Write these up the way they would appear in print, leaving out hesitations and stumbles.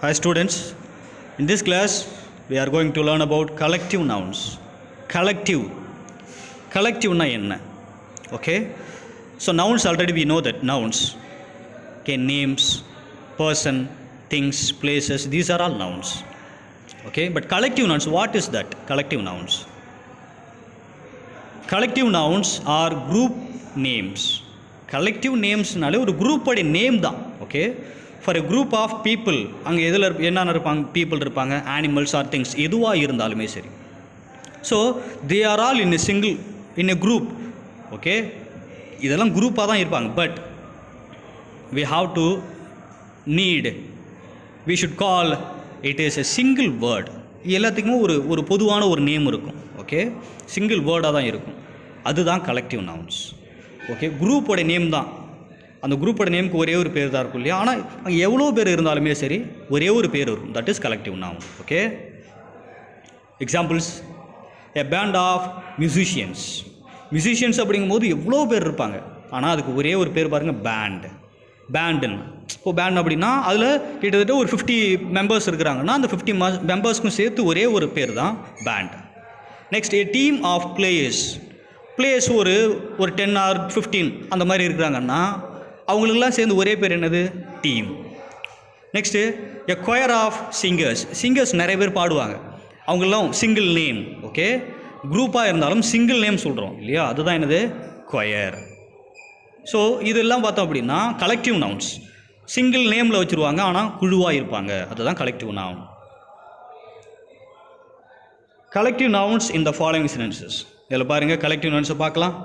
Hi students, in this class we are going to learn about collective nouns. Collective na enna? Okay, so nouns already we know that nouns, okay, names, person, things, places, these are all nouns. Okay, but collective nouns, what is that? Collective nouns are group names. Collective names-நாலே ஒரு குரூப்போட name தான். Okay, for a group of people, அங்கே எதில் என்னென்ன இருப்பாங்க, people இருப்பாங்க, animals are things, எதுவாக இருந்தாலுமே சரி. So they are all in a group. Okay, இதெல்லாம் குரூப்பாக தான் இருப்பாங்க. But we have to we should call it is a single word. எல்லாத்துக்குமே ஒரு பொதுவான ஒரு நேம் இருக்கும். ஓகே, சிங்கிள் வேர்டாக தான் இருக்கும். அதுதான் கலெக்டிவ் நவுன்ஸ். ஓகே, குரூப்போட நேம் தான். அந்த குரூப்போட நேமுக்கு ஒரே ஒரு பேர் தான் இருக்கும் இல்லையா? ஆனால் அங்கே எவ்வளோ பேர் இருந்தாலுமே சரி ஒரே ஒரு பேர் இருக்கும். That is collective noun. Okay, examples, a band of musicians அப்படிங்கும்போது எவ்வளோ பேர் இருப்பாங்க. ஆனால் அதுக்கு ஒரே ஒரு பேர் பாருங்கள், பேண்டுன்னு. இப்போது பேண்ட் அப்படின்னா அதில் கிட்டத்தட்ட ஒரு 50 மெம்பர்ஸ் இருக்கிறாங்கன்னா அந்த 50 மெம்பர்ஸ்க்கும் சேர்த்து ஒரே ஒரு பேர் தான் band. Next, a team of players ஒரு 10 or 15 அந்த மாதிரி இருக்கிறாங்கன்னா அவங்களுக்கெல்லாம் சேர்ந்து ஒரே பேர் என்னது? Team. Next, a choir of singers நிறைய பேர் பாடுவாங்க, அவங்களெல்லாம் சிங்கிள் நேம். ஓகே, குரூப்பாக இருந்தாலும் சிங்கிள் நேம் சொல்கிறோம் இல்லையா? அதுதான் என்னது? கொயர். ஸோ இதெல்லாம் பார்த்தோம் அப்படின்னா கலெக்டிவ் நவுன்ஸ். சிங்கிள் நேமில் வச்சுருவாங்க ஆனால் குழுவாக இருப்பாங்க. அதுதான் collective noun. Collective nouns in the following sentences. இதில் பாருங்கள், கலெக்டிவ் நவுன்ஸை பார்க்கலாம்.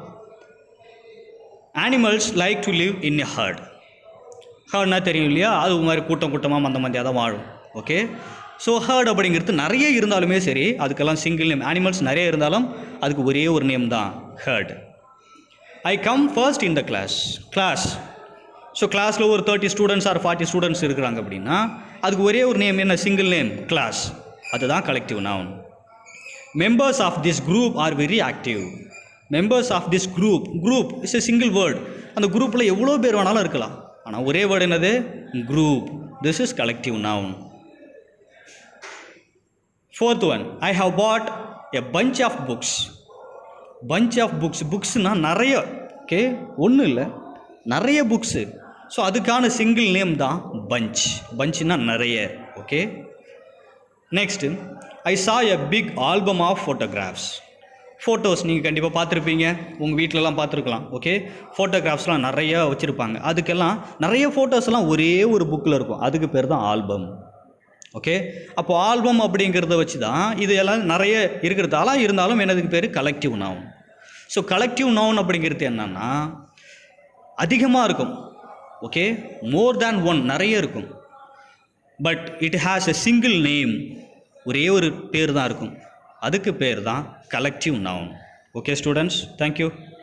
Animals like to live in a herd. ஹர்ட்னா தெரியும் இல்லையா? அது மாதிரி கூட்டமாக மந்த மந்தியாக தான் வாழும். ஓகே, ஸோ ஹர்ட் அப்படிங்கிறது நிறைய இருந்தாலுமே சரி அதுக்கெல்லாம் சிங்கிள் நேம். அனிமல்ஸ் நிறைய இருந்தாலும் அதுக்கு ஒரே ஒரு நேம் தான், herd. I come first in the class. So கிளாஸில் ஒரு 30 ஸ்டூடெண்ட்ஸ் ஆர் 40 ஸ்டூடெண்ட்ஸ் இருக்கிறாங்க அப்படின்னா அதுக்கு ஒரே ஒரு நேம் என்ன? Single name, class. அதுதான் collective noun. Members of this group are very active. Members of this group is a single word. அந்த குரூப்பில் எவ்வளோ பேர் வேணாலும் இருக்கலாம், ஆனால் ஒரே வேர்டு என்னது? Group. This is collective noun. Fourth one, I have got a bunch of books. புக்ஸ்னால் நிறைய. ஓகே, ஒன்றும் இல்லை, நிறைய புக்ஸு. ஸோ அதுக்கான சிங்கிள் நேம் தான் பஞ்ச்னா நிறைய. Okay, next, I saw a big album of photos. நீங்கள் கண்டிப்பாக பார்த்துருப்பீங்க, உங்கள் வீட்டிலலாம் பார்த்துருக்கலாம். ஓகே, ஃபோட்டோகிராஃப்ஸ்லாம் நிறையா வச்சுருப்பாங்க. அதுக்கெல்லாம் நிறைய ஃபோட்டோஸ்லாம் ஒரே ஒரு புக்கில் இருக்கும். அதுக்கு பேர் தான் ஆல்பம். ஓகே, அப்போது ஆல்பம் அப்படிங்கிறத வச்சு தான் இது எல்லாம் நிறைய இருக்கிறதால இருந்தாலும் என்னதுக்கு பேர்? Collective noun. So collective noun அப்படிங்கிறது என்னன்னா அதிகமாக இருக்கும். ஓகே, மோர் தேன் ஒன், நிறைய இருக்கும். But it has a single name, ஒரே ஒரு பேர் தான் இருக்கும். அதுக்கு பேர் தான் collective noun. Okay students, thank you.